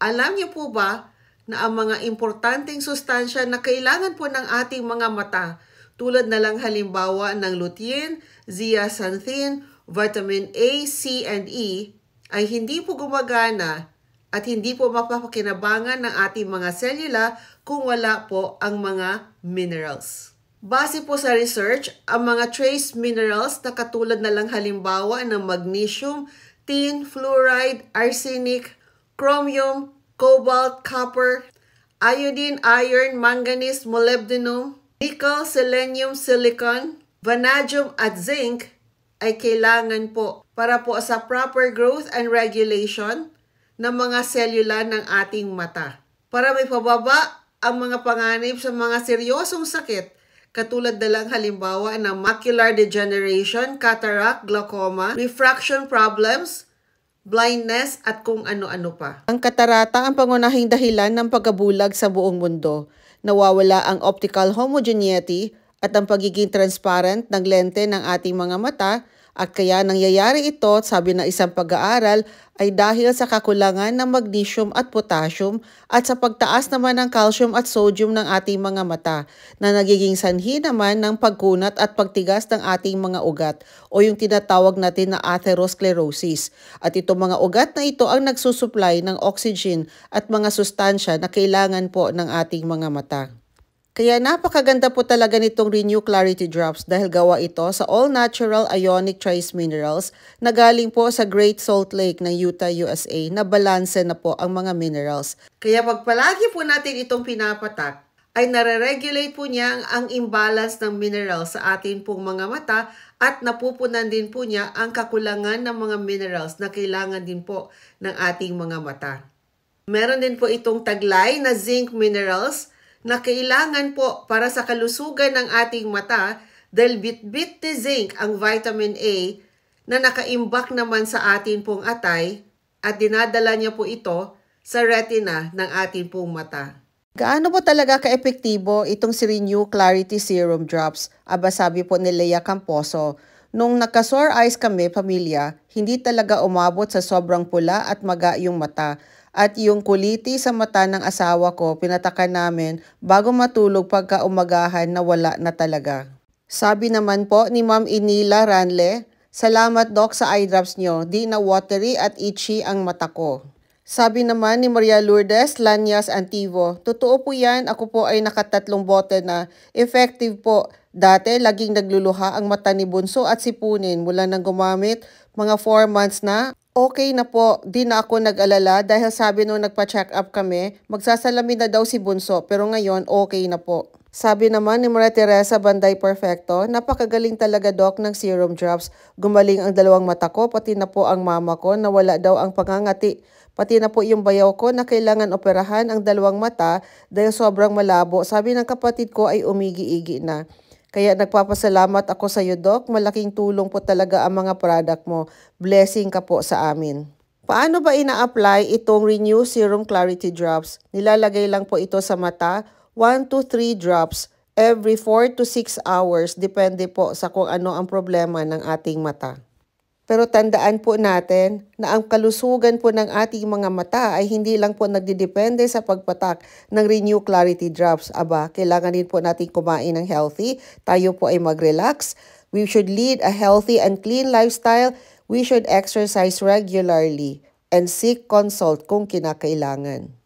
Alam niyo po ba na ang mga importanteng sustansya na kailangan po ng ating mga mata, tulad na lang halimbawa ng lutein, zeaxanthin, vitamin A, C, and E, ay hindi po gumagana at hindi po mapapakinabangan ng ating mga selula kung wala po ang mga minerals. Base po sa research, ang mga trace minerals na katulad na lang halimbawa ng magnesium, tin, fluoride, arsenic, chromium, cobalt, copper, iodine, iron, manganese, molybdenum, nickel, selenium, silicon, vanadium at zinc ay kailangan po para po sa proper growth and regulation ng mga selula ng ating mata. Para may pababa ang mga panganib sa mga seryosong sakit katulad na lang halimbawa ng macular degeneration, cataract, glaucoma, refraction problems, blindness at kung ano-ano pa. Ang katarata ang pangunahing dahilan ng pagkabulag sa buong mundo. Nawawala ang optical homogeneity at ang pagiging transparent ng lente ng ating mga mata, at kaya nangyayari ito, sabi ng isang pag-aaral, ay dahil sa kakulangan ng magnesium at potassium at sa pagtaas naman ng calcium at sodium ng ating mga mata na nagiging sanhi naman ng pagkunat at pagtigas ng ating mga ugat o yung tinatawag natin na atherosclerosis. At itong mga ugat na ito ang nagsusupply ng oxygen at mga sustansya na kailangan po ng ating mga mata. Kaya napakaganda po talaga nitong Renew Clarity Drops dahil gawa ito sa all-natural ionic trace minerals na galing po sa Great Salt Lake ng Utah, USA na balanse na po ang mga minerals. Kaya pag palagi po natin itong pinapatak, ay nare-regulate po niya ang imbalance ng minerals sa atin pong mga mata at napupunan din po niya ang kakulangan ng mga minerals na kailangan din po ng ating mga mata. Meron din po itong taglay na zinc minerals na kailangan po para sa kalusugan ng ating mata dahil bit-bit ni zinc ang vitamin A na nakaimbak naman sa atin pong atay at dinadala niya po ito sa retina ng ating pong mata. Gaano po talaga ka-epektibo itong si Renew Clarity Serum Drops? Aba, sabi po ni Lea Camposo, nung nagka-sore eyes kami, pamilya, hindi talaga umabot sa sobrang pula at maga yung mata. At yung kuliti sa mata ng asawa ko, pinatakan namin bago matulog pagka umagahan na wala na talaga. Sabi naman po ni Ma'am Inila Ranle, salamat Doc sa eye drops nyo, di na watery at itchy ang mata ko. Sabi naman ni Maria Lourdes Lanyas Antivo, totoo po yan, ako po ay nakatatlong bote na, effective po. Dati, laging nagluluha ang mata ni Bunso at sipunin mula nang gumamit, mga 4 months na. Okay na po, di na ako nag-alala dahil sabi nung nagpa-check up kami, magsasalamin na daw si Bunso pero ngayon okay na po. Sabi naman ni Maria Teresa Banday Perfecto, napakagaling talaga Doc ng serum drops. Gumaling ang dalawang mata ko, pati na po ang mama ko na wala daw ang pangangati. Pati na po yung bayaw ko na kailangan operahan ang dalawang mata dahil sobrang malabo. Sabi ng kapatid ko ay umigi-igi na. Kaya nagpapasalamat ako sa iyo, Doc. Malaking tulong po talaga ang mga product mo. Blessing ka po sa amin. Paano ba ina-apply itong Renew Serum Clarity Drops? Nilalagay lang po ito sa mata, 1 to 3 drops every 4 to 6 hours. Depende po sa kung ano ang problema ng ating mata. Pero tandaan po natin na ang kalusugan po ng ating mga mata ay hindi lang po nagdidepende sa pagpatak ng Renew Clarity Drops. Aba, kailangan din po natin kumain ng healthy. Tayo po ay mag-relax. We should lead a healthy and clean lifestyle. We should exercise regularly and seek consult kung kinakailangan.